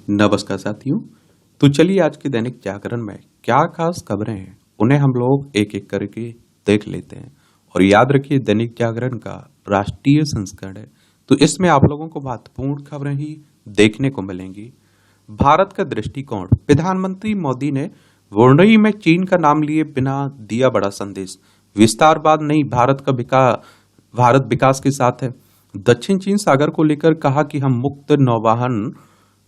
नमस्कार साथियों। तो चलिए आज के दैनिक जागरण में क्या खास खबरें हैं उन्हें हम लोग एक एक करके देख लेते हैं। और याद रखिए दैनिक जागरण का राष्ट्रीय संस्करण है, तो इसमें आप लोगों को महत्वपूर्ण खबरें ही देखने को मिलेंगी। भारत का दृष्टिकोण, प्रधानमंत्री मोदी ने वुनोई में चीन का नाम लिए बिना दिया बड़ा संदेश। विस्तारवाद नहीं, भारत विकास के साथ है। दक्षिण चीन सागर को लेकर कहा कि हम मुक्त नौवहन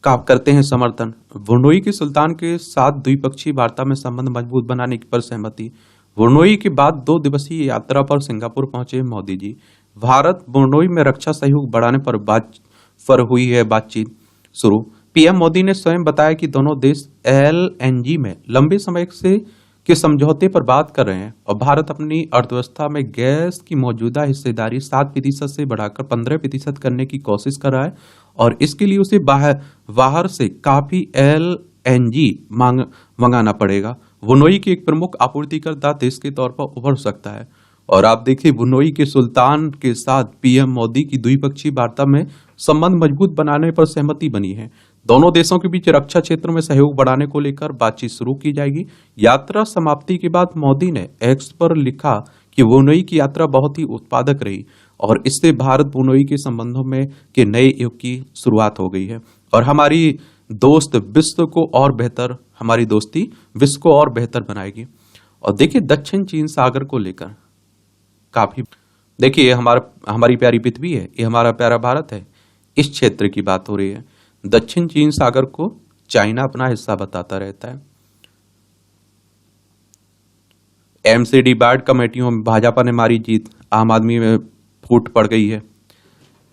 का करते हैं समर्थन। वुनोई के सुल्तान के साथ द्विपक्षीय वार्ता में संबंध मजबूत बनाने पर सहमति। वुनोई के बाद 2 दिवसीय यात्रा पर सिंगापुर पहुंचे मोदी जी। भारत वुनोई में रक्षा सहयोग बढ़ाने पर हुई है बातचीत शुरू। पीएम मोदी ने स्वयं बताया कि दोनों देश एलएनजी में लंबे समय से के समझौते पर बात कर रहे हैं और भारत अपनी अर्थव्यवस्था में गैस की मौजूदा हिस्सेदारी 7% से बढ़ाकर 15% करने की कोशिश कर रहा है और इसके लिए उसे बाहर से काफी एलएनजी मंगाना पड़ेगा। वुनोई के एक प्रमुख आपूर्तिकर्ता देश के तौर पर उभर सकता है। और आप देखिए, वुनोई के सुल्तान के साथ पीएम मोदी की द्विपक्षीय वार्ता में संबंध मजबूत बनाने पर सहमति बनी है। दोनों देशों के बीच रक्षा क्षेत्र में सहयोग बढ़ाने को लेकर बातचीत शुरू की जाएगी। यात्रा समाप्ति के बाद मोदी ने एक्स पर लिखा कि वुनोई की यात्रा बहुत ही उत्पादक रही और इससे भारत वुनोई के संबंधों में के नए युग की शुरुआत हो गई है और हमारी दोस्ती विश्व को और बेहतर बनाएगी। और देखिए, दक्षिण चीन सागर को लेकर काफी, देखिए हमारी प्यारी पृथ्वी है, ये हमारा प्यारा भारत है, इस क्षेत्र की बात हो रही है। दक्षिण चीन सागर को चाइना अपना हिस्सा बताता रहता है। एमसीडी बार्ड कमेटियों में भाजपा ने मारी जीत, आम आदमी में फूट पड़ गई है।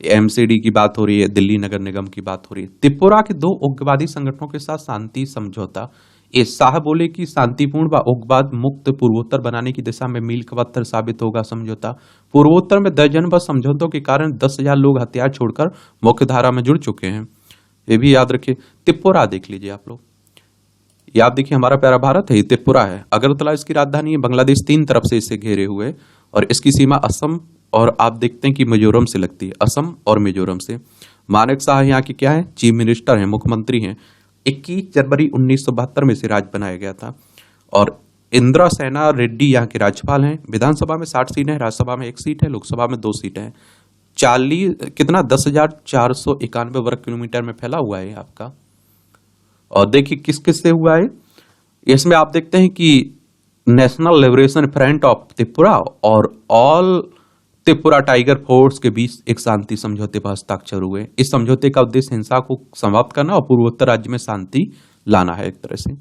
एमसीडी की बात हो रही है, दिल्ली नगर निगम की बात हो रही है। त्रिपुरा के 2 उग्रवादी संगठनों के साथ शांति समझौता। इस शाह बोले कि शांतिपूर्ण व उग्रवाद मुक्त पूर्वोत्तर बनाने की दिशा में मील का पत्थर साबित होगा समझौता। पूर्वोत्तर में दर्जनभर समझौतों के कारण 10,000 लोग हथियार छोड़कर मुख्य धारा में जुड़ चुके हैं। ये भी याद रखिए। त्रिपुरा देख लीजिए आप लोग, याद देखिए, हमारा प्यारा भारत है, ये त्रिपुरा है। अगरतला इसकी राजधानी है। बांग्लादेश 3 तरफ से इसे घेरे हुए और इसकी सीमा असम और आप देखते हैं कि मिजोरम से लगती है, असम और मिजोरम से। मानेक शाह यहाँ के क्या है, चीफ मिनिस्टर हैं, मुख्यमंत्री हैं। 21 जनवरी 1972 में इसे राज्य बनाया गया था। और इंदिरा सेना रेड्डी यहाँ के राज्यपाल हैं। विधानसभा में 60 सीटें हैं, राज्यसभा में 1 सीट है, लोकसभा में 2 सीटें हैं। 10,491 वर्ग किलोमीटर में फैला हुआ है आपका। और देखिए किस किस से हुआ है, इसमें आप देखते हैं कि national liberation front of Tripura और ऑल त्रिपुरा टाइगर फोर्स के बीच एक शांति समझौते पर हस्ताक्षर हुए। इस समझौते का उद्देश्य हिंसा को समाप्त करना और पूर्वोत्तर राज्य में शांति लाना है एक तरह से।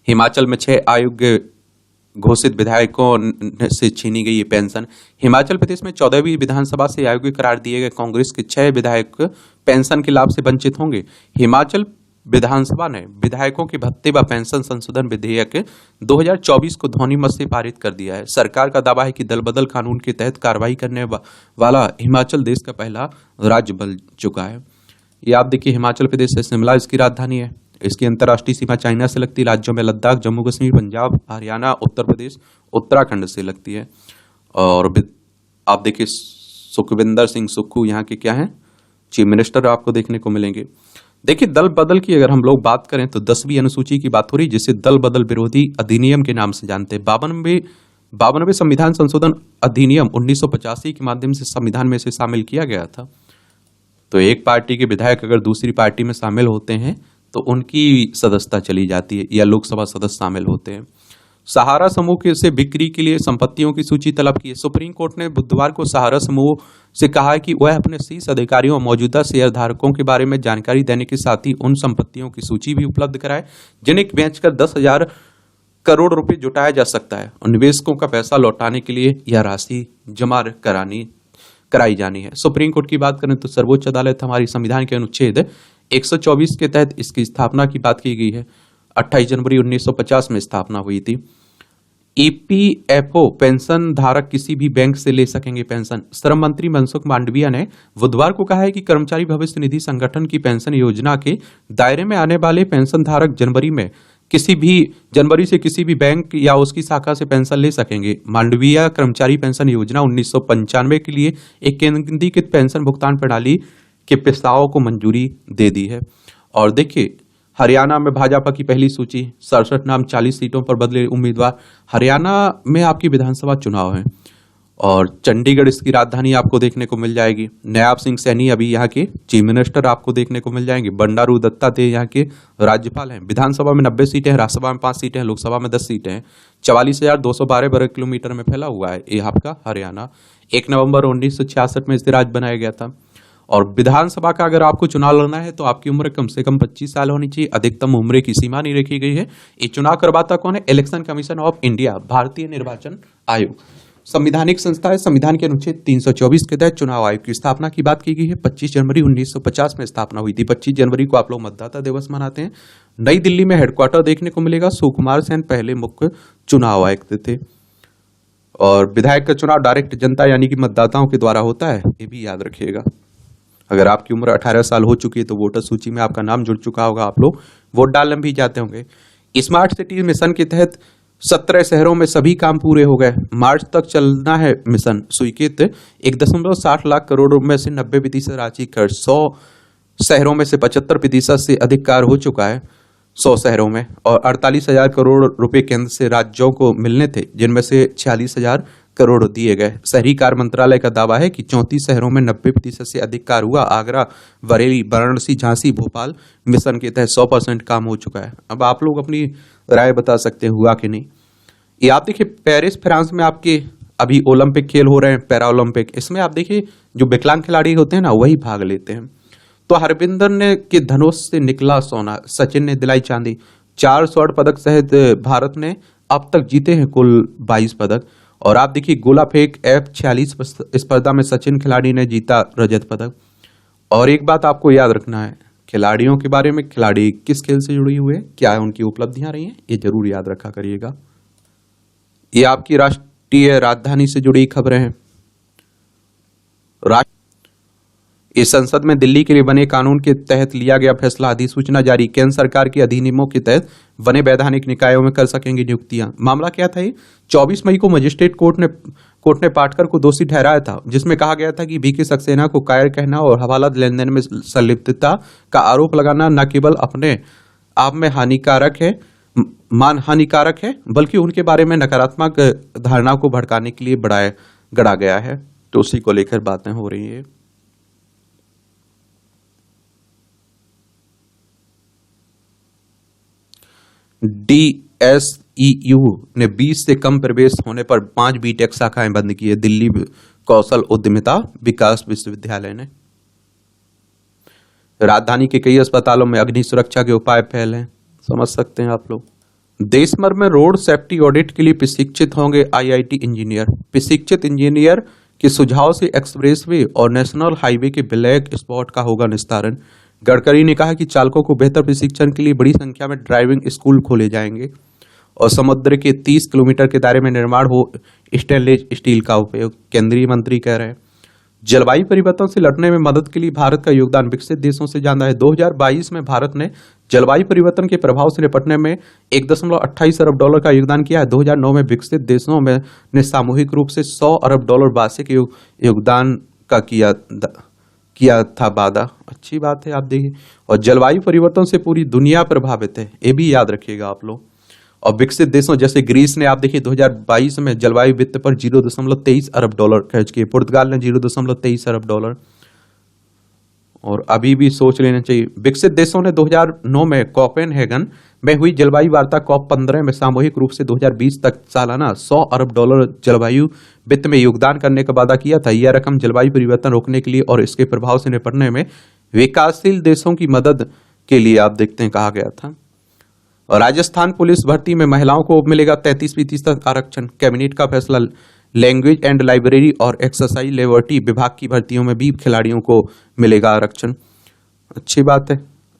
हिमाचल में 6 अयोग्य घोषित विधायकों से छीनी गई ये पेंशन। हिमाचल प्रदेश में 14वीं विधानसभा से अयोग्य करार दिए गए कांग्रेस के 6 विधायक पेंशन के लाभ से वंचित होंगे। हिमाचल विधानसभा ने विधायकों के भत्ते व पेंशन संशोधन विधेयक 2024 को ध्वनिमत से पारित कर दिया है। सरकार का दावा है कि दल बदल कानून के तहत कार्रवाई करने वाला हिमाचल देश का पहला राज्य बन चुका है। ये आप देखिए, हिमाचल प्रदेश से शिमला इसकी राजधानी है। इसकी अंतर्राष्ट्रीय सीमा चाइना से लगती है। राज्यों में लद्दाख, जम्मू कश्मीर, पंजाब, हरियाणा, उत्तर प्रदेश, उत्तराखंड से लगती है। और आप देखिए, सुखविंदर सिंह सुक्खू यहाँ के क्या हैं, चीफ मिनिस्टर आपको देखने को मिलेंगे। देखिए, दल बदल की अगर हम लोग बात करें तो 10वीं अनुसूची की बात हो रही, जिसे दल बदल विरोधी अधिनियम के नाम से जानते हैं। 92वें संविधान संशोधन अधिनियम 1985 के माध्यम से संविधान में इसे शामिल किया गया था। तो एक पार्टी के विधायक अगर दूसरी पार्टी में शामिल होते हैं तो उनकी सदस्यता चली जाती है या लोकसभा सदस्य शामिल होते हैं। सहारा समूह से बिक्री के लिए संपत्तियों की सूची तलब की है। सुप्रीम कोर्ट ने बुधवार को सहारा समूह से कहा कि वह अपने शीर्ष अधिकारियों और मौजूदा शेयर धारकों के बारे में जानकारी देने के साथ ही उन संपत्तियों की सूची भी उपलब्ध कराए जिन्हें बेचकर 10,000 करोड़ रुपए जुटाया जा सकता है और निवेशकों का पैसा लौटाने के लिए यह राशि जमा कराई जानी है। सुप्रीम कोर्ट की बात करें तो सर्वोच्च अदालत हमारी संविधान के अनुच्छेद 124 के तहत इसकी स्थापना की बात की गई है। 28 जनवरी 1950 में स्थापना हुई थी। ईपीएफओ पेंशन धारक किसी भी बैंक से ले सकेंगे पेंशन। श्रम मंत्री मनसुख मांडविया ने बुधवार को कहा है कि कर्मचारी भविष्य निधि संगठन की पेंशन योजना के दायरे में आने वाले पेंशन धारक जनवरी से किसी भी बैंक या उसकी शाखा से पेंशन ले सकेंगे। मांडविया कर्मचारी पेंशन योजना 1995 के लिए एक केंद्रीकृत पेंशन भुगतान प्रणाली के प्रस्तावों को मंजूरी दे दी है। और देखिए, हरियाणा में भाजपा की पहली सूची, 67 नाम, 40 सीटों पर बदले उम्मीदवार। हरियाणा में आपकी विधानसभा चुनाव है और चंडीगढ़ इसकी राजधानी आपको देखने को मिल जाएगी। नयाब सिंह सैनी अभी यहाँ के चीफ मिनिस्टर आपको देखने को मिल जाएंगे। बंडारू दत्तात्रेय यहाँ के राज्यपाल हैं। विधानसभा में 90 सीटें हैं, राज्यसभा में 5 सीटें हैं, लोकसभा में 10 सीटें हैं। 44,212 वर्ग किलोमीटर में फैला हुआ है ये आपका हरियाणा। 1 नवंबर 1966 में इसे राज्य बनाया गया था। और विधानसभा का अगर आपको चुनाव लड़ना है तो आपकी उम्र कम से कम 25 साल होनी चाहिए। अधिकतम उम्र की सीमा नहीं रखी गई है। ये चुनाव करवाता कौन है? इलेक्शन कमीशन ऑफ इंडिया, भारतीय निर्वाचन आयोग। संवैधानिक संस्था है। संविधान के अनुच्छेद 324 के तहत चुनाव आयोग की स्थापना की बात की गई है। 25 जनवरी 1950 में स्थापना हुई थी। 25 जनवरी को आप लोग मतदाता दिवस मनाते हैं। नई दिल्ली में हेडक्वार्टर देखने को मिलेगा। सुकुमार सेन पहले मुख्य चुनाव आयुक्त थे। और विधायक का चुनाव डायरेक्ट जनता यानी कि मतदाताओं के द्वारा होता है, ये भी याद रखिएगा। अगर आपकी उम्र 18 साल हो चुकी है तो वोटर सूची में आपका नाम जुड़ चुका होगा, आप लोग वोट डालने भी जाते होंगे। स्मार्ट सिटी मिशन के तहत 17 शहरों में सभी काम पूरे हो गए। मार्च तक चलना है मिशन। स्वीकृत 1.60 लाख करोड़ में से 90% राशि खर्च। 100 शहरों में से 75% से अधिक कार्य हो चुका है 100 शहरों में। और 48,000 करोड़ रुपए केंद्र से राज्यों को मिलने थे, जिनमें से 46,000 करोड़ दिए गए। शहरी कार्य मंत्रालय का दावा है कि 34 शहरों में 90% से अधिक कार्य हुआ। आगरा, बरेली, वाराणसी, झांसी, भोपाल मिशन के तहत 100% काम हो चुका है। अब आप लोग अपनी राय बता सकते हैं हुआ कि नहीं। ये आप देखिए, पेरिस फ्रांस में आपके अभी ओलंपिक खेल हो रहे हैं, पैरा ओलंपिक। इसमें आप देखिए जो विकलांग खिलाड़ी होते हैं ना, वही भाग लेते हैं। तो हरविंदर ने के धनुष से निकला सोना, सचिन ने दिलाई चांदी। 4 स्वर्ण पदक सहित भारत ने अब तक जीते हैं कुल 22 पदक। और आप देखिए, गोला फेंक F46 स्पर्धा में सचिन खिलाड़ी ने जीता रजत पदक। और एक बात आपको याद रखना है खिलाड़ियों के बारे में, खिलाड़ी किस खेल से जुड़े हुए, क्या उनकी उपलब्धियां रही हैं, ये जरूर याद रखा करिएगा। ये आपकी राष्ट्रीय राजधानी से जुड़ी खबरें हैं। इस संसद में दिल्ली के लिए बने कानून के तहत लिया गया फैसला, अधिसूचना जारी। केंद्र सरकार के अधिनियमों के तहत बने वैधानिक निकायों में कर सकेंगे नियुक्तियां। मामला क्या था? ये 24 मई को मजिस्ट्रेट कोर्ट ने पाटकर को दोषी ठहराया था, जिसमें कहा गया था कि वीके सक्सेना को कायर कहना और हवाला लेन देन में संलिप्तता का आरोप लगाना न केवल अपने आप में हानिकारक है, मान हानिकारक है, बल्कि उनके बारे में नकारात्मक धारणा को भड़काने के लिए गढ़ा गया है। तो उसी को लेकर बातें हो रही है। DSEU ने 20 से कम प्रवेश होने पर 5 बीटेक शाखाएं बंद की है। दिल्ली कौशल उद्यमिता विकास विश्वविद्यालय ने। राजधानी के कई अस्पतालों में अग्नि सुरक्षा के उपाय फैले हैं, समझ सकते हैं आप लोग। देश भर में रोड सेफ्टी ऑडिट के लिए प्रशिक्षित होंगे IIT इंजीनियर। प्रशिक्षित इंजीनियर के सुझाव से एक्सप्रेसवे और नेशनल हाईवे के ब्लैक स्पॉट का होगा निस्तारण। गडकरी ने कहा कि चालकों को बेहतर प्रशिक्षण के लिए बड़ी संख्या में ड्राइविंग स्कूल खोले जाएंगे। और समुद्र के 30 किलोमीटर के दायरे में निर्माण हो स्टेनलेस स्टील का उपयोग, केंद्रीय मंत्री कह रहे हैं। जलवायु परिवर्तन से लड़ने में मदद के लिए भारत का योगदान विकसित देशों से ज्यादा है। 2022 में भारत ने जलवायु परिवर्तन के प्रभाव से निपटने में 1.28 अरब डॉलर का योगदान किया है। 2009 में विकसित देशों में ने सामूहिक रूप से 100 अरब डॉलर वार्षिक योगदान का किया था वादा। अच्छी बात है, आप देखिए। और जलवायु परिवर्तन से पूरी दुनिया प्रभावित है, ये भी याद रखिएगा आप लोग। और विकसित देशों जैसे ग्रीस ने आप देखिए 2022 में जलवायु वित्त पर 0.23 अरब डॉलर खर्च किए। पुर्तगाल ने 0.23 अरब डॉलर। और अभी भी सोच लेना चाहिए। विकसित देशों ने 2009 में कोपेनहेगन में हुई जलवायु वार्ता COP15 में सामूहिक रूप से 2020 तक सालाना 100 अरब डॉलर जलवायु वित्त में योगदान करने का वादा किया था। यह रकम जलवायु परिवर्तन रोकने के लिए और इसके प्रभाव से निपटने में विकासशील देशों की मदद के लिए आप देखते हैं कहा गया था। और राजस्थान पुलिस भर्ती में महिलाओं को मिलेगा 33% आरक्षण। कैबिनेट का फैसला। लैंग्वेज एंड लाइब्रेरी और एक्सरसाइज लेबोरेटरी विभाग की भर्तियों में भी खिलाड़ियों को मिलेगा आरक्षण। अच्छी बात है।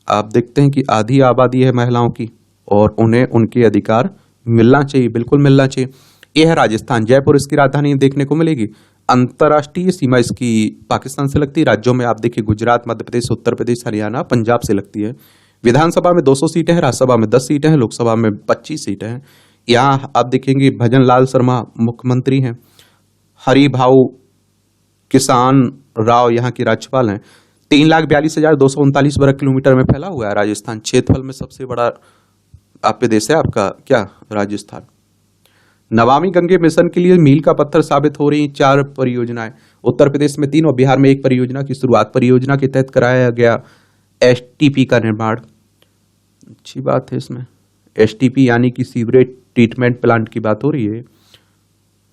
आप देखते हैं कि आधी आबादी है महिलाओं की और उन्हें उनके अधिकार मिलना चाहिए, बिल्कुल मिलना चाहिए। यह है राजस्थान। जयपुर इसकी राजधानी देखने को मिलेगी। अंतर्राष्ट्रीय सीमा इसकी पाकिस्तान से लगती है। राज्यों में आप देखिए गुजरात, मध्य प्रदेश, उत्तर प्रदेश, हरियाणा, पंजाब से लगती है। विधानसभा में 200 सीटें हैं, राज्यसभा में 10 सीटें हैं, लोकसभा में 25 सीटें हैं। यहाँ आप देखेंगे भजन लाल शर्मा मुख्यमंत्री हैं। हरिभाऊ किसान राव यहाँ के राज्यपाल हैं। 3,42,239 वर्ग किलोमीटर में फैला हुआ है राजस्थान। क्षेत्रफल में सबसे बड़ा आपके देश है आपका क्या, राजस्थान। नमामि गंगे मिशन के लिए मील का पत्थर साबित हो रही 4 परियोजनाएं। उत्तर प्रदेश में 3 और बिहार में 1 परियोजना की शुरुआत। परियोजना के तहत कराया गया एसटीपी का निर्माण। अच्छी बात है। इसमें एसटीपी यानी कि सीवरेज ट्रीटमेंट प्लांट की बात हो रही है।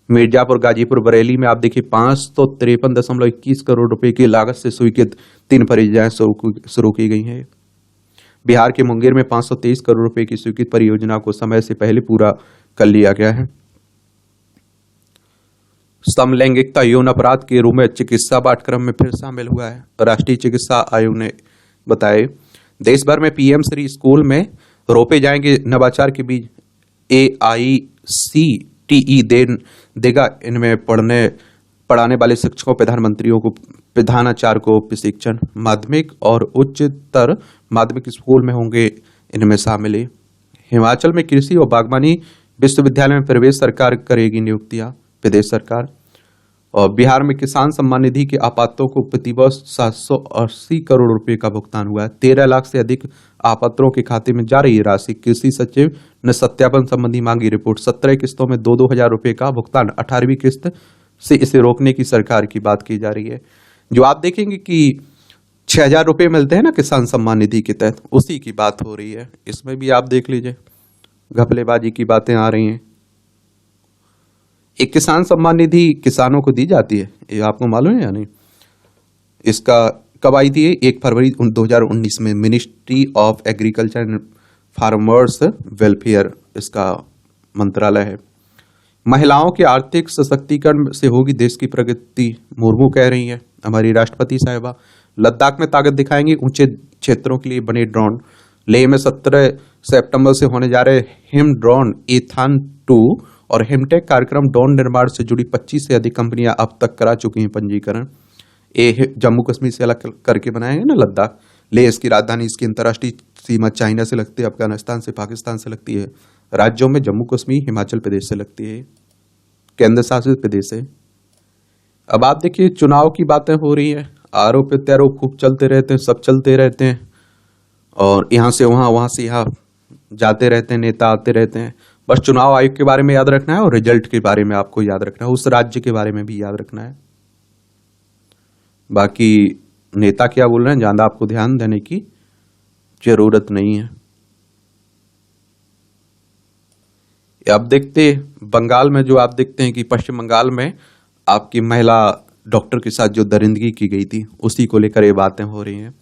मिर्जापुर, गाजीपुर, बरेली में आप देखिए 553.21 करोड़ रुपए की लागत से स्वीकृत 3 परियोजनाएं शुरू की गई हैं। बिहार के मुंगेर में 523 करोड़ रुपए की स्वीकृत परियोजना को समय से पहले पूरा कर लिया गया है। समलैंगिकता यौन अपराध के रूप में चिकित्सा पाठ्यक्रम में फिर शामिल हुआ है। राष्ट्रीय चिकित्सा आयोग ने बताया देश भर में पीएम श्री स्कूल में रोपे जाएंगे नवाचार के बीज। AICTE देगा इनमें पढ़ाने वाले शिक्षकों, प्रधानमंत्रियों को, प्रधानाचार्य को प्रशिक्षण। माध्यमिक और उच्चतर माध्यमिक स्कूल में होंगे इनमें शामिल। हिमाचल में कृषि और बागवानी विश्वविद्यालय में प्रवेश सरकार करेगी नियुक्तियां, प्रदेश सरकार। और बिहार में किसान सम्मान निधि के आपात्रों को प्रतिवर्ष 780 करोड़ रुपए का भुगतान हुआ है। 13 लाख से अधिक आपात्रों के खाते में जा रही है राशि। कृषि सचिव ने सत्यापन संबंधी मांगी रिपोर्ट। 17 किस्तों में 2-2 हजार रुपए का भुगतान। 18वीं किस्त से इसे रोकने की सरकार की बात की जा रही है। जो आप देखेंगे कि 6,000 रुपए मिलते हैं ना किसान सम्मान निधि के तहत, उसी की बात हो रही है। इसमें भी आप देख लीजिए घपलेबाजी की बातें आ रही हैं। एक किसान सम्मान निधि किसानों को दी जाती है, ये आपको मालूम है या नहीं? इसका कब आई थी? 1 फरवरी 2019 में। Ministry of agriculture and farmers welfare इसका मंत्रालय है। महिलाओं के आर्थिक सशक्तिकरण से होगी देश की प्रगति, मुर्मू कह रही हैं हमारी राष्ट्रपति साहिबा। लद्दाख में ताकत दिखाएंगे ऊंचे क्षेत्रों के लिए बने ड्रोन। लेह में 17 सितंबर से होने जा रहे हिम ड्रोन एथान 2 और हिमटेक कार्यक्रम ड्रोन निर्माण से जुड़ी 25 से अधिक कंपनियां अब तक करा चुकी हैं पंजीकरण। ये जम्मू कश्मीर से अलग करके बनाए हैं ना लद्दाख। लेह इसकी राजधानी, इसकी अंतर्राष्ट्रीय सीमा चाइना से लगती है, अफगानिस्तान से, पाकिस्तान से लगती है। राज्यों में जम्मू कश्मीर हिमाचल प्रदेश से लगती है, केंद्र शासित प्रदेश है। अब आप देखिए चुनाव की बातें हो रही है, आरोप प्रत्यारोप खूब चलते रहते हैं, सब चलते रहते हैं और यहां से वहां, वहां से यहां जाते रहते हैं, नेता आते रहते हैं। बस चुनाव आयोग के बारे में याद रखना है और रिजल्ट के बारे में आपको याद रखना है, उस राज्य के बारे में भी याद रखना है। बाकी नेता क्या बोल रहे हैं ज्यादा आपको ध्यान देने की जरूरत नहीं है। अब देखते बंगाल में, जो आप देखते हैं कि पश्चिम बंगाल में आपकी महिला डॉक्टर के साथ जो दरिंदगी की गई थी, उसी को लेकर ये बातें हो रही हैं।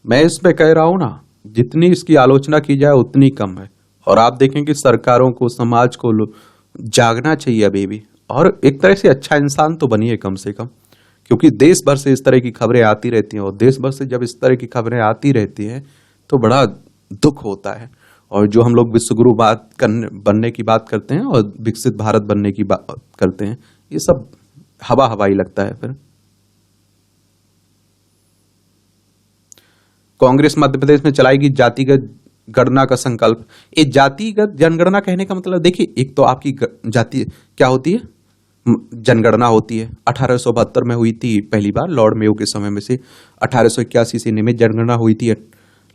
मैं इसमें कह रहा हूं ना, जितनी इसकी आलोचना की जाए उतनी कम है। और आप देखें कि सरकारों को, समाज को जागना चाहिए अभी भी, और एक तरह से अच्छा इंसान तो बनिए कम से कम, क्योंकि देश भर से इस तरह की खबरें आती रहती हैं और देश भर से जब इस तरह की खबरें आती रहती हैं तो बड़ा दुख होता है। और जो हम लोग विश्वगुरु बनने की बात करते हैं और विकसित भारत बनने की बात करते हैं, ये सब हवा हवाई लगता है। फिर कांग्रेस मध्य प्रदेश में चलाएगी जातिगत गणना का संकल्प। ये जातिगत जनगणना कहने का मतलब देखिए, एक तो आपकी जाति क्या होती है, जनगणना होती है। 1872 में हुई थी पहली बार लॉर्ड मेयो के समय में से। 1881 से नियमित जनगणना हुई थी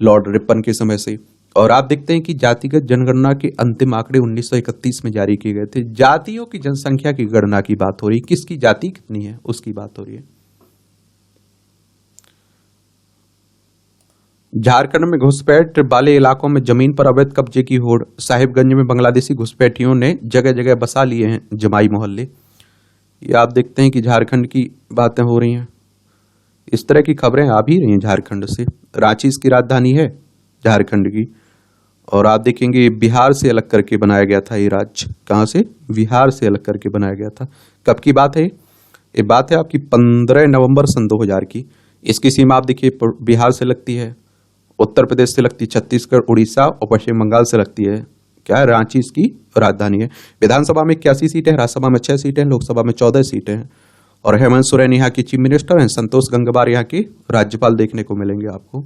लॉर्ड रिपन के समय से। और आप देखते हैं कि जातिगत जनगणना के अंतिम आंकड़े 1931 में जारी किए गए थे। जातियों की जनसंख्या की गणना की बात हो रही है, किसकी जाति कितनी है उसकी बात हो रही है। झारखंड में घुसपैठ वाले इलाकों में जमीन पर अवैध कब्जे की होड़। साहिबगंज में बांग्लादेशी घुसपैठियों ने जगह जगह बसा लिए हैं जमाई मोहल्ले। ये आप देखते हैं कि झारखंड की बातें हो रही हैं, इस तरह की खबरें आ भी रही हैं झारखंड से। रांची इसकी राजधानी है झारखंड की। और आप देखेंगे बिहार से अलग करके बनाया गया था ये राज्य। कहां से? बिहार से अलग करके बनाया गया था। कब की बात है ये? बात है आपकी 15 नवंबर सन 2000 की। इसकी सीमा आप देखिए बिहार से लगती है, उत्तर प्रदेश से लगती है, छत्तीसगढ़, उड़ीसा और पश्चिम बंगाल से लगती है। क्या है? रांची इसकी राजधानी है। विधानसभा में 81 सीटें, राज्यसभा में 6 सीटें, लोकसभा में 14 सीटें हैं। और हेमंत सोरेन यहाँ की चीफ मिनिस्टर हैं, संतोष गंगवार यहाँ की राज्यपाल देखने को मिलेंगे आपको।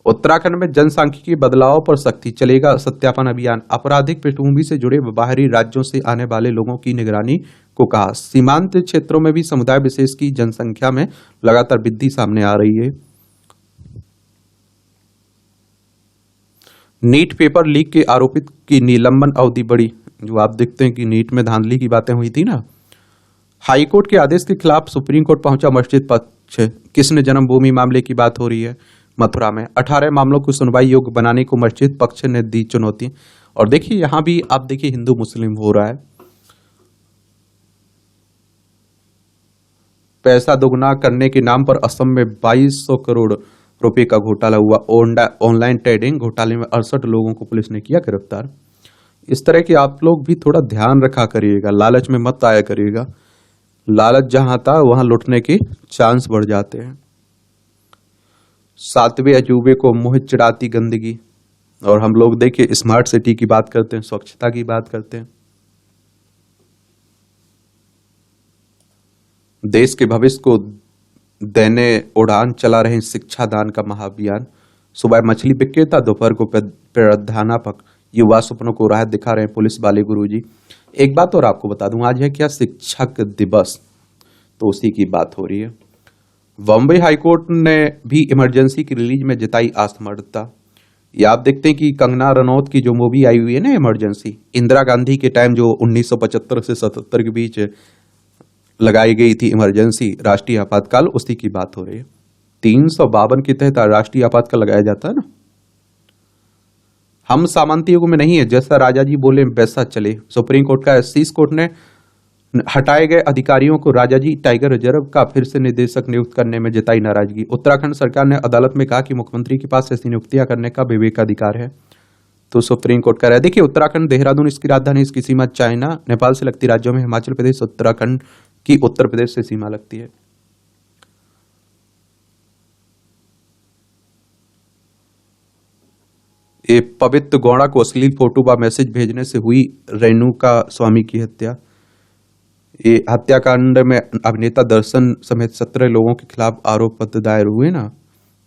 उत्तराखंड में जनसांख्यिकी बदलाव पर सख्ती, चलेगा सत्यापन अभियान। आपराधिक पृष्ठभूमि से जुड़े बाहरी राज्यों से आने वाले लोगों की निगरानी को कहा। सीमांत क्षेत्रों में भी समुदाय विशेष की जनसंख्या में लगातार वृद्धि सामने आ रही है। नीट पेपर लीक के आरोपित की निलंबन अवधि बढ़ी। जो आप देखते हैं कि नीट में धांधली की बातें हुई थी ना, हाईकोर्ट के आदेश के खिलाफ सुप्रीम कोर्ट पहुंचा मस्जिद पक्ष। कृष्ण जन्मभूमि मामले की बात हो रही है। मथुरा में 18 मामलों को सुनवाई योग्य बनाने को मस्जिद पक्ष ने दी चुनौती। और देखिए यहां भी आप देखिए हिंदू मुस्लिम हो रहा है। पैसा दोगुना करने के नाम पर असम में 2200 करोड़ रुपए का घोटाला हुआ। ऑनलाइन ट्रेडिंग घोटाले में 68 लोगों को पुलिस ने किया गिरफ्तार। इस तरह के आप लोग भी थोड़ा ध्यान रखा करिएगा, लालच में मत आया करिएगा। लालच जहां था वहां लुटने के चांस बढ़ जाते हैं। सातवें अजूबे को मोहित चिढ़ाती गंदगी। और हम लोग देखिए स्मार्ट सिटी की बात करते हैं, स्वच्छता की बात करते हैं। देश के भविष्य को देने उड़ान चला रहे शिक्षा दान का महाअभियान। सुबह मछली विक्रेता, दोपहर को प्रधानाध्यापक, युवा सपनों को राह दिखा रहे हैं पुलिस वाले गुरुजी। एक बात और आपको बता दूं, आज है क्या शिक्षक दिवस, तो उसी की बात हो रही है। बॉम्बे हाईकोर्ट ने भी इमरजेंसी की रिलीज में जताई असमर्थता। ये आप देखते हैं कि कंगना रनौत की जो मूवी आई हुई है ना इमरजेंसी, इंदिरा गांधी के टाइम जो 1975 से 77 के बीच लगाई गई थी इमरजेंसी, राष्ट्रीय आपातकाल, उसी की बात हो रही है। 352 के तहत राष्ट्रीय आपातकाल लगाया जाता है ना। हम सामंती युग में नहीं है, जैसा राजा जी बोले वैसा चले। सुप्रीम कोर्ट का शीर्ष कोर्ट ने हटाए गए अधिकारियों को राजा जी टाइगर रिजर्व का फिर से निदेशक नियुक्त करने में जताई नाराजगी। उत्तराखंड सरकार ने अदालत में कहा कि मुख्यमंत्री के पास ऐसी नियुक्तियां करने का विवेकाधिकार है। तो सुप्रीम कोर्ट कह रहा है। देखिए उत्तराखंड, देहरादून इसकी राजधानी, इसकी सीमा चाइना नेपाल से लगती राज्यों में हिमाचल प्रदेश उत्तराखंड की उत्तर प्रदेश से सीमा लगती है। ये पवित्र गौड़ा को अश्लील फोटो व मैसेज भेजने से हुई रेणुका स्वामी की हत्या। ये हत्याकांड में अभिनेता दर्शन समेत 17 लोगों के खिलाफ आरोप पत्र दायर हुए ना।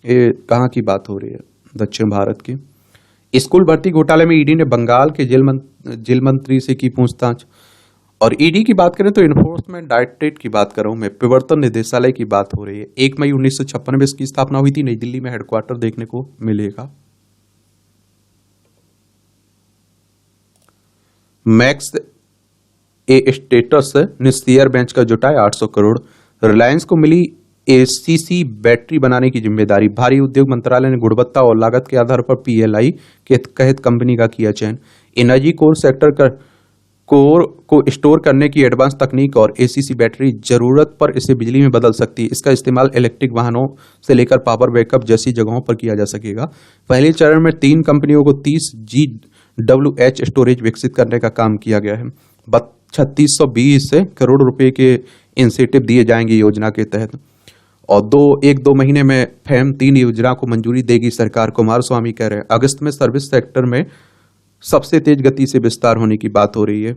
ये कहाँ की बात हो रही है? दक्षिण भारत की। स्कूल भर्ती घोटाले में ईडी ने बंगाल के जेल मंत्री से की पूछताछ। और ईडी की बात करें तो इन्फोर्समेंट डायरेक्टरेट की बात कर रहा हूं मैं, प्रवर्तन निदेशालय की बात हो रही है। 1 मई 1956 में इसकी स्थापना हुई थी। नई दिल्ली में हेडक्वार्टर देखने को मिलेगा। मैक्स ए स्टेटस ने शेयर बेंच का जुटाए 800 करोड़। रिलायंस को मिली एसीसी बैटरी बनाने की जिम्मेदारी। भारी उद्योग मंत्रालय ने गुणवत्ता और लागत के आधार पर पीएलआई के तहत कंपनी का किया चयन। एनर्जी कोर सेक्टर का कोर को स्टोर करने की एडवांस तकनीक और एसीसी बैटरी जरूरत पर इसे बिजली में बदल सकती है। इसका इस्तेमाल इलेक्ट्रिक वाहनों से लेकर पावर बैकअप जैसी जगहों पर किया जा सकेगा। पहले चरण में 3 कंपनियों को 30 GWH स्टोरेज विकसित करने का काम किया गया है। 3620 करोड़ रुपए के इंसेंटिव दिए जाएंगे योजना के तहत। और 1-2 महीने में फैम 3 योजना को मंजूरी देगी सरकार, कुमार स्वामी कह रहे हैं। अगस्त में सर्विस सेक्टर में सबसे तेज गति से विस्तार होने की बात हो रही है।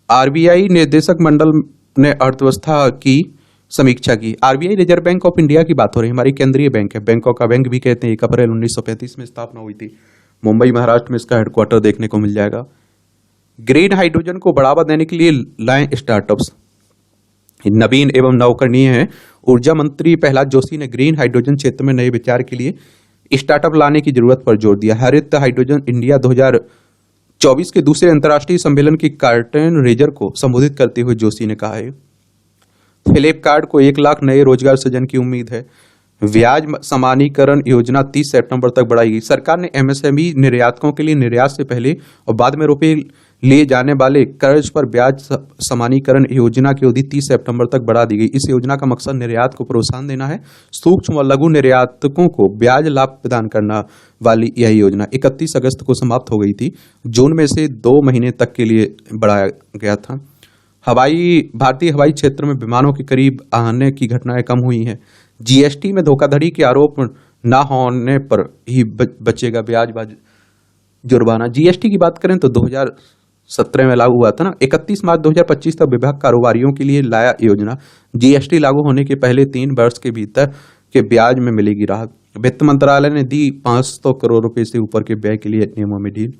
आरबीआई निदेशक मंडल ने अर्थव्यवस्था की समीक्षा की। RBI reserve bank of India की बात हो रही है, हमारी केंद्रीय बैंक है। बैंकों का बैंक भी कहते हैं। 1 अप्रैल 1935 में स्थापना हुई थी। मुंबई महाराष्ट्र में इसका हेडक्वार्टर देखने को मिल जाएगा। ग्रीन हाइड्रोजन को बढ़ावा देने के लिए लाएं स्टार्टअप्स। नवीन एवं नवकरणीय है। ऊर्जा मंत्री प्रहलाद जोशी ने ग्रीन हाइड्रोजन क्षेत्र में नए विचार के लिए स्टार्टअप लाने की जरूरत पर जोर दिया। हरित हाइड्रोजन इंडिया 2024 के दूसरे अंतर्राष्ट्रीय सम्मेलन की कार्टन रेजर को संबोधित करते हुए जोशी ने कहा है फ्लिपकार्ट को 1 लाख नए रोजगार सृजन की उम्मीद है। ब्याज समानीकरण योजना 30 सितंबर तक बढ़ाई। सरकार ने एमएसएमई निर्यातकों के लिए निर्यात से पहले और बाद में रुपए लिए जाने वाले कर्ज पर ब्याज समानीकरण योजना की अवधि 30 सितंबर तक बढ़ा दी गई। इस योजना का मकसद निर्यात को प्रोत्साहन देना है। सूक्ष्म व लघु निर्यातकों को ब्याज लाभ प्रदान करना वाली यह योजना 31 अगस्त को समाप्त हो गई थी। जून में से 2 महीने तक के लिए बढ़ाया गया था। भारतीय हवाई क्षेत्र में विमानों के करीब आने की घटनाएं कम हुई हैं। जीएसटी में धोखाधड़ी के आरोप न होने पर ही बचेगा ब्याज जुर्माना। जीएसटी की बात करें तो 2017 में लागू हुआ था ना। 31 मार्च 2025 तक विभाग कारोबारियों के लिए लाया योजना। जीएसटी लागू होने के पहले 3 वर्ष के भीतर के ब्याज में मिलेगी राहत। वित्त मंत्रालय ने दी 500 करोड़ रुपए से ऊपर के व्यय के लिए नियमों में ढील।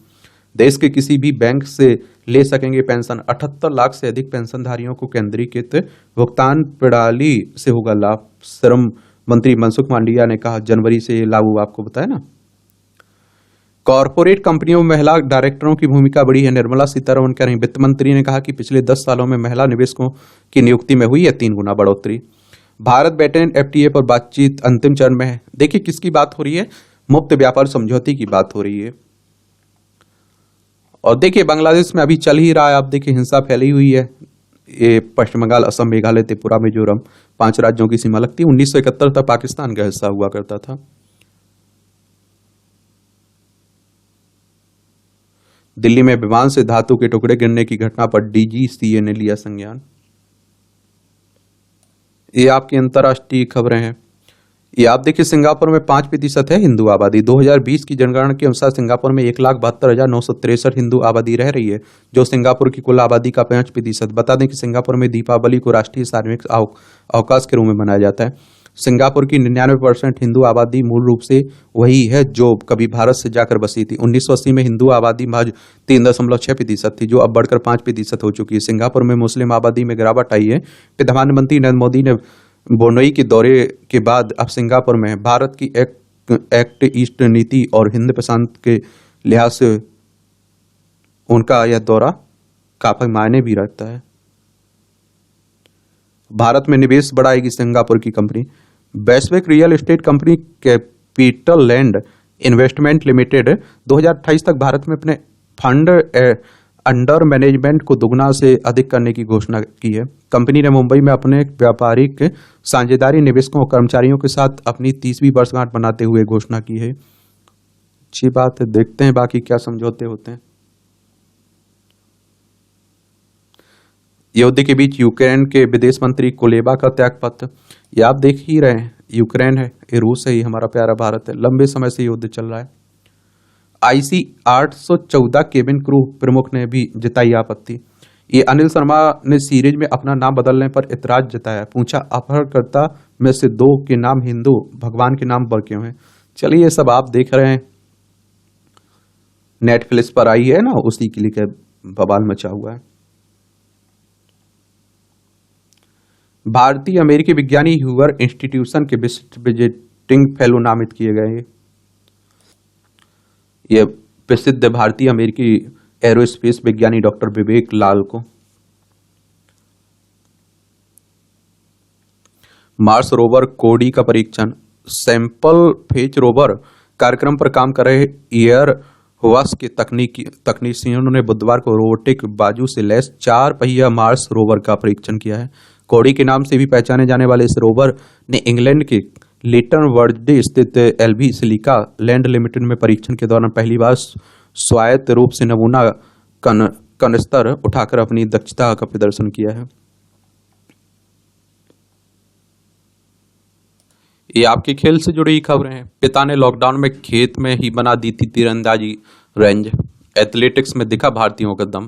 देश के किसी भी बैंक से ले सकेंगे पेंशन। 78 लाख से अधिक पेंशनधारियों को केंद्रीकृत भुगतान प्रणाली से होगा लाभ। श्रम मंत्री मनसुख मांडविया ने कहा जनवरी से ये लागू, आपको बताया ना। कॉरपोरेट कंपनियों में महिला डायरेक्टरों की भूमिका बढ़ी है, निर्मला सीतारमण कह रही। वित्त मंत्री ने कहा कि पिछले 10 सालों में महिला निवेशकों की नियुक्ति में हुई है 3 गुना बढ़ोतरी। भारत ब्रिटेन एफटीए पर बातचीत अंतिम चरण में है। देखिए किसकी बात हो रही है, मुक्त व्यापार समझौते की बात हो रही है। और देखिए बांग्लादेश में अभी चल ही रहा है, आप देखिए हिंसा फैली हुई है। ये पश्चिम बंगाल, असम, मेघालय, त्रिपुरा, मिजोरम 5 राज्यों की सीमा लगती है। 1971 तक पाकिस्तान का हिस्सा हुआ करता था। दिल्ली में विमान से धातु के टुकड़े गिरने की घटना पर डीजीसीए ने लिया संज्ञान। ये आपकी अंतर्राष्ट्रीय खबरें हैं। ये आप देखिए सिंगापुर में 5% है हिंदू आबादी। 2020 की जनगणना के अनुसार सिंगापुर में 1,72,963 हिंदू आबादी रह रही है, जो सिंगापुर की कुल आबादी का 5%। बता दें कि सिंगापुर में दीपावली को राष्ट्रीय सार्वजनिक अवकाश के रूप में मनाया जाता है। सिंगापुर की 99% हिंदू आबादी मूल रूप से वही है जो कभी भारत से जाकर बसी थी। 1980 में हिंदू आबादी महज 3.6% थी, जो अब बढ़कर 5% हो चुकी है। सिंगापुर में मुस्लिम आबादी में गिरावट आई है। प्रधानमंत्री नरेंद्र मोदी ने बोनोई के दौरे के बाद अब सिंगापुर में भारत की एक्ट ईस्ट नीति और हिंद प्रशांत के लिहाज से उनका यह दौरा काफी मायने भी रखता है। भारत में निवेश बढ़ाएगी सिंगापुर की कंपनी। वैश्विक real estate company capital land investment limited 2028 तक भारत में अपने फंड अंडर मैनेजमेंट को दुगना से अधिक करने की घोषणा की है। कंपनी ने मुंबई में अपने व्यापारिक साझेदारी निवेशकों और कर्मचारियों के साथ अपनी 30वीं वर्षगांठ मनाते हुए घोषणा की है। अच्छी बात है, देखते हैं बाकी क्या समझौते होते हैं। युद्ध के बीच यूक्रेन के विदेश मंत्री कुलेबा का त्यागपत्र, ये आप देख ही रहे हैं। यूक्रेन है, ये रूस है, ये हमारा प्यारा भारत है। लंबे समय से युद्ध चल रहा है। आईसी 814 केबिन क्रू प्रमुख ने भी जताई आपत्ति। ये अनिल शर्मा ने सीरीज में अपना नाम बदलने पर इतराज जताया। पूछा अपहरणकर्ता में से 2 के नाम हिंदू भगवान के नाम पर क्यों हैं। चलिए ये सब आप देख रहे हैं, नेटफ्लिक्स पर आई है ना, उसी के लिए बवाल मचा हुआ है। भारतीय अमेरिकी विज्ञानी ह्यूवर इंस्टीट्यूशन के विजिटिंग फेलो नामित किए गए। ये प्रसिद्ध भारतीय अमेरिकी एरोस्पेस विज्ञानी डॉक्टर विवेक लाल को। मार्स रोवर कोडी का परीक्षण। सैंपल फेच रोवर कार्यक्रम पर काम कर रहे एयर होवास के तकनीशियनों ने बुधवार को रोबोटिक बाजू से लैस 4 पहिया मार्स रोवर का परीक्षण किया है। कोडी के नाम से भी पहचाने जाने वाले इस रोवर ने इंग्लैंड के लेटन वर्डे स्थित एलवी सिलिका लैंड लिमिटेड में परीक्षण के दौरान पहली बार स्वायत्त रूप से नमूना कनस्तर उठाकर अपनी दक्षता का प्रदर्शन किया है। ये आपके खेल से जुड़ी खबरें हैं। पिता ने लॉकडाउन में खेत में ही बना दी थी तीरंदाजी रेंज। एथलेटिक्स में दिखा भारतीयों का दम।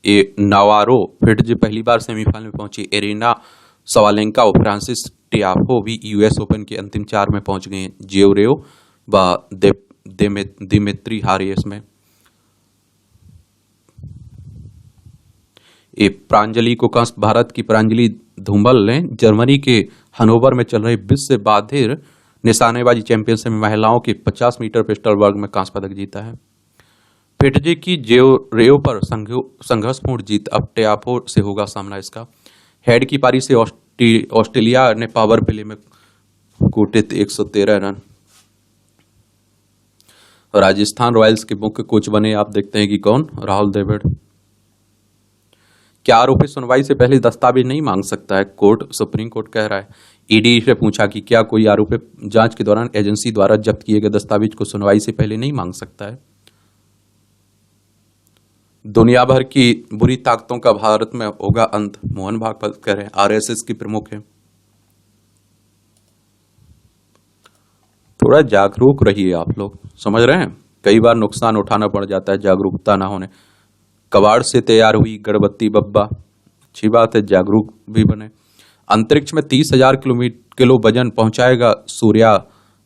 ये नावारो फिटजी पहली बार सेमीफाइनल में पहुंची। एरिना सवालेंका और फ्रांसिस टियाफो भी यूएस ओपन के अंतिम 4 में पहुंच गए हैं। जियोरेव व दिमित्री हारे इसमें। ये प्रांजलि को कांस्य। भारत की प्रांजलि धूमल ने जर्मनी के हनोवर में चल रहे विश्व बाधिर निशानेबाजी चैंपियनशिप में महिलाओं के 50 मीटर पिस्टल वर्ग में कांस्य पदक जीता है। फिटजी की जियोरेव पर संघर्षपूर्ण जीत। अब टियाफो से होगा सामना इसका। हेड की पारी से ऑस्ट्रेलिया ने पावर प्ले में कूटे 113 रन। राजस्थान रॉयल्स के मुख्य कोच बने, आप देखते हैं कि कौन, राहुल द्रविड़। क्या आरोपी सुनवाई से पहले दस्तावेज नहीं मांग सकता है? कोर्ट, सुप्रीम कोर्ट कह रहा है। ईडी से पूछा कि क्या कोई आरोपी जांच के दौरान एजेंसी द्वारा जब्त किए गए दस्तावेज को सुनवाई से पहले नहीं मांग सकता है। दुनिया भर की बुरी ताकतों का भारत में होगा अंत, मोहन भागवत कह रहे हैं। आरएसएस की प्रमुख है। थोड़ा जागरूक रहिए आप लोग, समझ रहे हैं, कई बार नुकसान उठाना पड़ जाता है जागरूकता ना होने। कबाड़ से तैयार हुई गणपति बब्बा, अच्छी बात है, जागरूक भी बने। अंतरिक्ष में 30,000 किलो वजन पहुंचाएगा सूर्या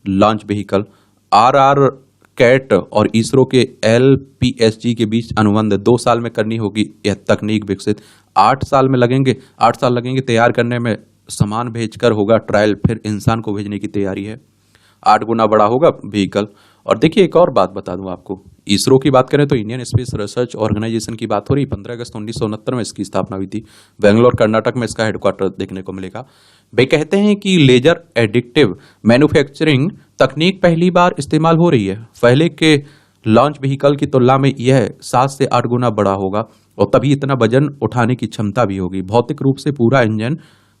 लॉन्च व्हीकल। आरआर कैट और इसरो के LPSG के बीच अनुबंध 2 साल में करनी होगी यह तकनीक विकसित। 8 साल में लगेंगे, 8 साल लगेंगे तैयार करने में। सामान भेजकर होगा ट्रायल, फिर इंसान को भेजने की तैयारी है। 8 गुना बड़ा होगा व्हीकल। और देखिए एक और बात बता दूं आपको, इसरो की बात करें तो इंडियन स्पेस रिसर्च ऑर्गेनाइजेशन की बात हो रही। 15 अगस्त 1969 में इसकी स्थापना हुई थी। बेंगलोर कर्नाटक में इसका हेडक्वार्टर देखने को मिलेगा। वे कहते हैं कि लेजर एडिक्टिव मैन्युफैक्चरिंग तकनीक पहली बार इस्तेमाल हो रही है। पहले के लॉन्च व्हीकल की तुलना में यह 7 से 8 गुना बड़ा होगा और तभी इतना वजन उठाने की क्षमता भी होगी। भौतिक रूप से पूरा इंजन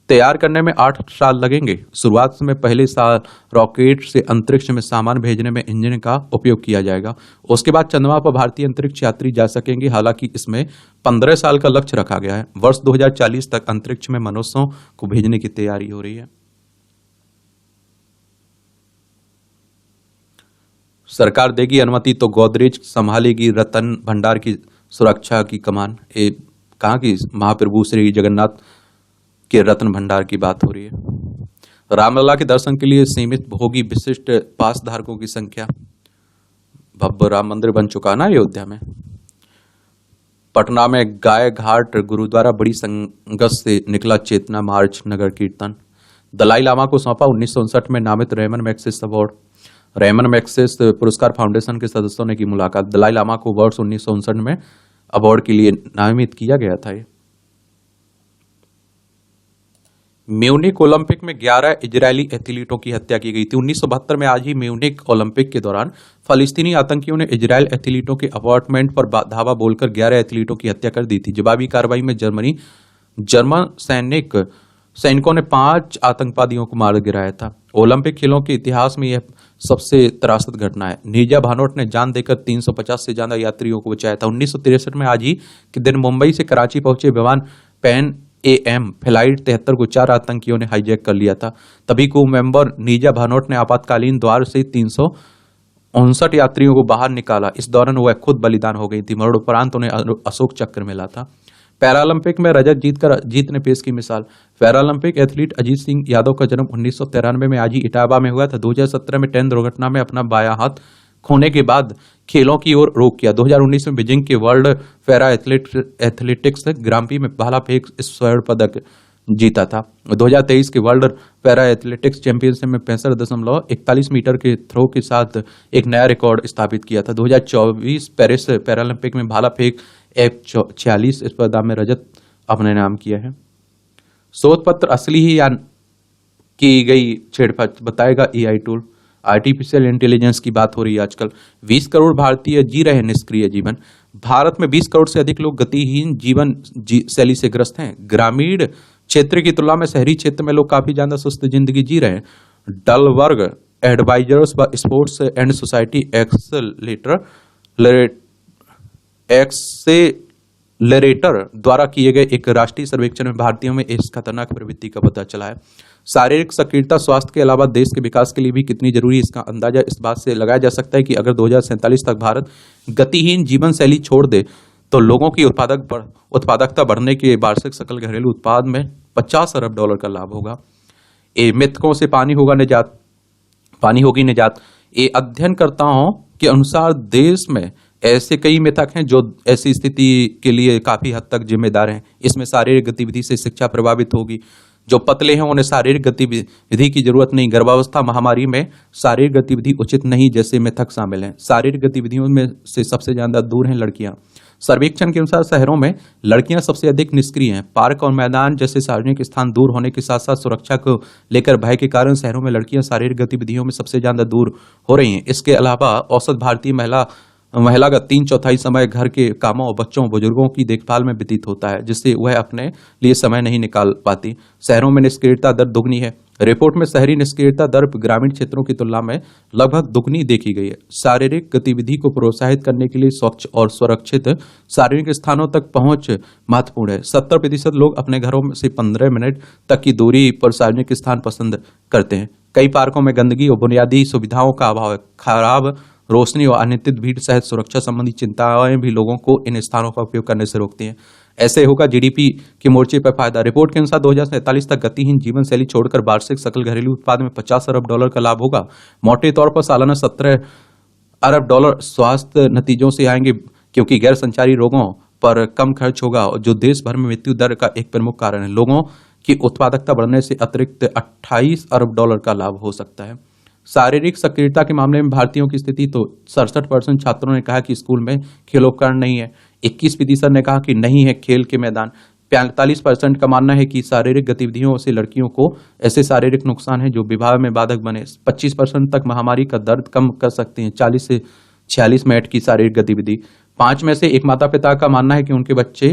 तैयार करने में 8 साल लगेंगे। शुरुआत में पहले साल रॉकेट से अंतरिक्ष में सामान भेजने में इंजन का उपयोग किया जाएगा। उसके बाद चंद्रमा पर भारतीय अंतरिक्ष यात्री जा सकेंगे। हालांकि इसमें 15 साल का लक्ष्य रखा गया है। वर्ष 2040 तक अंतरिक्ष में मनुष्यों को भेजने की तैयारी हो रही है। सरकार देगी अनुमति तो गोदरेज संभालेगी रतन भंडार की सुरक्षा की कमान। ये कहाँ की महाप्रभु श्री जगन्नाथ के रत्न भंडार की बात हो रही है। रामलला के दर्शन के लिए सीमित होगी विशिष्ट पास धारकों की संख्या। भव्य राम मंदिर बन चुका ना अयोध्या में। पटना में गाय घाट गुरुद्वारा बड़ी संगत से निकला चेतना मार्च नगर कीर्तन। दलाई लामा को सौंपा 1959 में नामित Ramon Magsaysay award. Ramon Magsaysay पुरस्कार फाउंडेशन के सदस्यों ने की मुलाकात। दलाई लामा को वर्ष 1959 में अवार्ड के लिए नामित किया गया था। ये म्यूनिक ओलंपिक में 11 इजरायली एथलीटों की हत्या की गई थी। 1972 में आज ही म्यूनिक ओलंपिक के दौरान फलस्तीनी आतंकियों ने इजरायल एथलीटों के अपार्टमेंट पर धावा बोलकर 11 एथलीटों की हत्या कर दी थी। जवाबी कार्रवाई में जर्मन सैनिकों ने 5 आतंकवादियों को मार गिराया था। ओलंपिक खेलों के इतिहास में यह सबसे त्रासद घटना है। नीरजा भानोट ने जान देकर 350 से ज्यादा यात्रियों को बचाया था। 1963 में आज ही के दिन मुंबई से कराची पहुंचे विमान पैन AM फ्लाइट 73 को 4 आतंकियों ने हाईजैक कर लिया था। तभी को मेंबर नीरजा भानोट ने आपातकालीन द्वार से 359 यात्रियों को बाहर निकाला। इस दौरान वह खुद बलिदान हो गई थी। मरणोपरांत उन्हें अशोक चक्र मिला था। पैरालंपिक में रजत जीत ने पेश की मिसाल। पैरालंपिक एथलीट अजीत सिंह यादव का जन्म 1993 में आज ही इटावा में हुआ था। 2017 में ट्रेन दुर्घटना में अपना बायां हाथ खोने के बाद खेलों की ओर रुख किया। 2019 में बीजिंग के वर्ल्ड पैरा एथलेटिक्स ग्रांप्री में भाला फेंक स्वर्ण पदक जीता था। 2023 के वर्ल्ड पैरा एथलेटिक्स चैंपियनशिप में 65.41 मीटर के थ्रो के साथ एक नया रिकॉर्ड स्थापित किया था। 2024 पेरिस पैरालंपिक में भाला फेंक F46 स्पर्धा में रजत अपने नाम किया है। शोध पत्र असली ही या की गई छेड़फाड़ बताएगा AI टूल। आर्टिफिशियल इंटेलिजेंस की बात हो रही है आजकल। 20 करोड़ भारतीय जी रहे निष्क्रिय जीवन। भारत में 20 करोड़ से अधिक लोग गतिहीन जीवन शैली से ग्रस्त हैं। ग्रामीण क्षेत्र की तुलना में शहरी क्षेत्र में लोग काफी ज्यादा सुस्त जिंदगी जी रहे हैं। डलवर्ग एडवाइजर्स व स्पोर्ट्स एंड सोसाइटी एक्सेलरेटर द्वारा किए गए एक राष्ट्रीय सर्वेक्षण में भारतीयों में इस खतरनाक प्रवृत्ति का पता चला है। शारीरिक सक्रियता स्वास्थ्य के अलावा देश के विकास के लिए भी कितनी जरूरी है, इसका अंदाजा इस बात से लगाया जा सकता है कि अगर 2047 तक भारत गतिहीन जीवन शैली छोड़ दे तो लोगों की उत्पादकता बढ़ने के वार्षिक सकल घरेलू उत्पाद में $50 अरब का लाभ होगा। ये मिथकों से पानी होगी निजात। ये अध्ययनकर्ताओं के अनुसार देश में ऐसे कई मिथक हैं जो ऐसी स्थिति के लिए काफी हद तक जिम्मेदार हैं। इसमें शारीरिक गतिविधि से शिक्षा प्रभावित होगी। जो पतले हैं उन्हें शारीरिक गतिविधि की जरूरत नहीं। गर्भावस्था महामारी में शारीरिक गतिविधि उचित नहीं जैसे मिथक शामिल हैं। शारीरिक गतिविधियों में से सबसे ज्यादा दूर हैं लड़कियां। सर्वेक्षण के अनुसार शहरों में लड़कियां सबसे अधिक निष्क्रिय हैं। पार्क और मैदान जैसे सार्वजनिक स्थान दूर होने के साथ साथ सुरक्षा को लेकर भय के कारण शहरों में लड़कियां शारीरिक गतिविधियों में सबसे ज्यादा दूर हो रही हैं। इसके अलावा औसत भारतीय महिला का 3/4 समय घर के कामों और बच्चों बुजुर्गों की देखभाल में व्यतीत होता है, जिससे वह अपने लिए समय नहीं निकाल पाती। शहरों में निष्क्रियता दर दुगनी है। रिपोर्ट में शहरी निष्क्रियता दर ग्रामीण क्षेत्रों की तुलना में लगभग दुगनी देखी गई है। शारीरिक गतिविधि को प्रोत्साहित करने के लिए स्वच्छ और सुरक्षित सार्वजनिक स्थानों तक पहुंच महत्वपूर्ण है। 70% लोग अपने घरों से 15 मिनट तक की दूरी पर सार्वजनिक स्थान पसंद करते हैं। कई पार्कों में गंदगी और बुनियादी सुविधाओं का अभाव है। खराब रोशनी और अनियंत्रित भीड़ सहित सुरक्षा संबंधी चिंताएं भी लोगों को इन स्थानों का उपयोग करने से रोकती हैं। ऐसे होगा GDP के मोर्चे पर फायदा। रिपोर्ट के अनुसार 2047 तक गतिहीन जीवन शैली छोड़कर वार्षिक सकल घरेलू उत्पाद में $50 अरब का लाभ होगा। मोटे तौर पर सालाना 17 अरब डॉलर स्वास्थ्य नतीजों से आएंगे, क्योंकि गैर संचारी रोगों पर कम खर्च होगा, जो देश भर में मृत्यु दर का एक प्रमुख कारण है। लोगों की उत्पादकता बढ़ने से अतिरिक्त 28 अरब डॉलर का लाभ हो सकता है। शारीरिक सक्रियता के मामले में भारतीयों की स्थिति, तो 67% छात्रों ने कहा कि स्कूल में खेलोपकरण नहीं है, 21% ने कहा कि नहीं है खेल के मैदान, 45% का मानना है कि शारीरिक गतिविधियों से लड़कियों को ऐसे शारीरिक नुकसान है जो विवाह में बाधक बने, 25% तक महामारी का दर्द कम कर सकते हैं, 40 से 46 मिनट की शारीरिक गतिविधि। 5 में से एक माता पिता का मानना है कि उनके बच्चे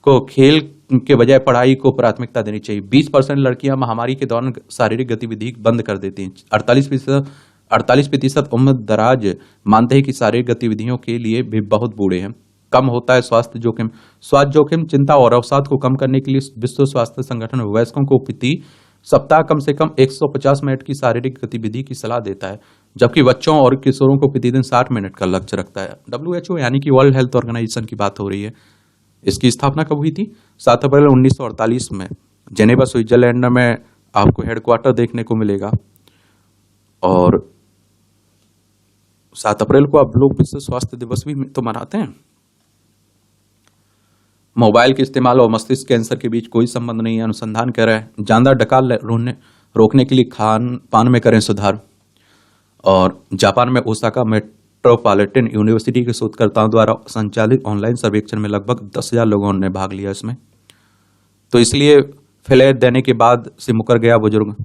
को खेल के बजाय पढ़ाई को प्राथमिकता देनी चाहिए। 20% लड़कियां महामारी के दौरान शारीरिक गतिविधि बंद कर देती हैं। 48% उम्र दराज मानते हैं कि शारीरिक गतिविधियों के लिए भी बहुत बूढ़े हैं। कम होता है स्वास्थ्य जोखिम। स्वास्थ्य जोखिम, चिंता और अवसाद को कम करने के लिए विश्व स्वास्थ्य संगठन वयस्कों को प्रति सप्ताह कम से कम 150 मिनट की शारीरिक गतिविधि की सलाह देता है, जबकि बच्चों और किशोरों को प्रतिदिन 60 मिनट का लक्ष्य रखता है। WHO यानी कि वर्ल्ड हेल्थ ऑर्गेनाइजेशन की बात हो रही है। इसकी स्थापना कब हुई थी? 7 अप्रैल 1948 में जेनेवा स्विट्जरलैंड में आपको हेडक्वार्टर देखने को मिलेगा। और 7 अप्रैल को आप लोग विश्व स्वास्थ्य दिवस भी तो मनाते हैं। मोबाइल के इस्तेमाल और मस्तिष्क कैंसर के बीच कोई संबंध नहीं है, अनुसंधान कह रहा है। जानदार डकार रोकने के लिए खान पान में करें सुधार। और जापान में ओसाका मेट्रोपॉलिटन यूनिवर्सिटी के शोधकर्ताओं द्वारा संचालित ऑनलाइन सर्वेक्षण में लगभग 10,000 लोगों ने भाग लिया इसमें। तो इसलिए फ्लैट देने के बाद से मुकर गया बुजुर्ग,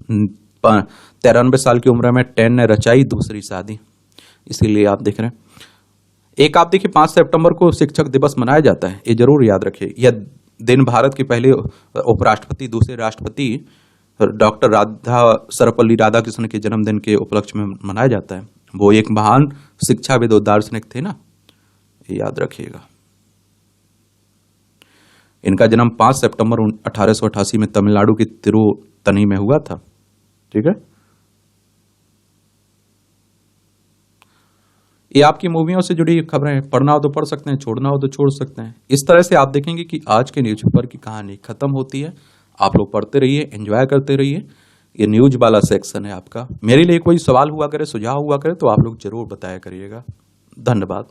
93 साल की उम्र में 10 ने रचाई दूसरी शादी। इसीलिए आप देख रहे हैं। एक आप देखिए 5 सितंबर को शिक्षक दिवस मनाया जाता है, ये जरूर याद रखिए। यह दिन भारत के पहले उपराष्ट्रपति, दूसरे राष्ट्रपति डॉक्टर राधा सर्वपल्ली राधाकृष्णन के जन्मदिन के उपलक्ष्य में मनाया जाता है। वो एक महान शिक्षाविद और दार्शनिक थे ना, ये याद रखिएगा। इनका जन्म 5 सितंबर 1888 में तमिलनाडु के तिरुतनी में हुआ था। ठीक है, ये आपकी मूवियों से जुड़ी खबरें, पढ़ना हो तो पढ़ सकते हैं, छोड़ना हो तो छोड़ सकते हैं। इस तरह से आप देखेंगे कि आज के न्यूज़पेपर की कहानी खत्म होती है। आप लोग पढ़ते रहिए, एंजॉय करते रहिए। ये न्यूज वाला सेक्शन है आपका। मेरे लिए कोई सवाल हुआ करे, सुझाव हुआ करे तो आप लोग जरूर बताया करिएगा। धन्यवाद।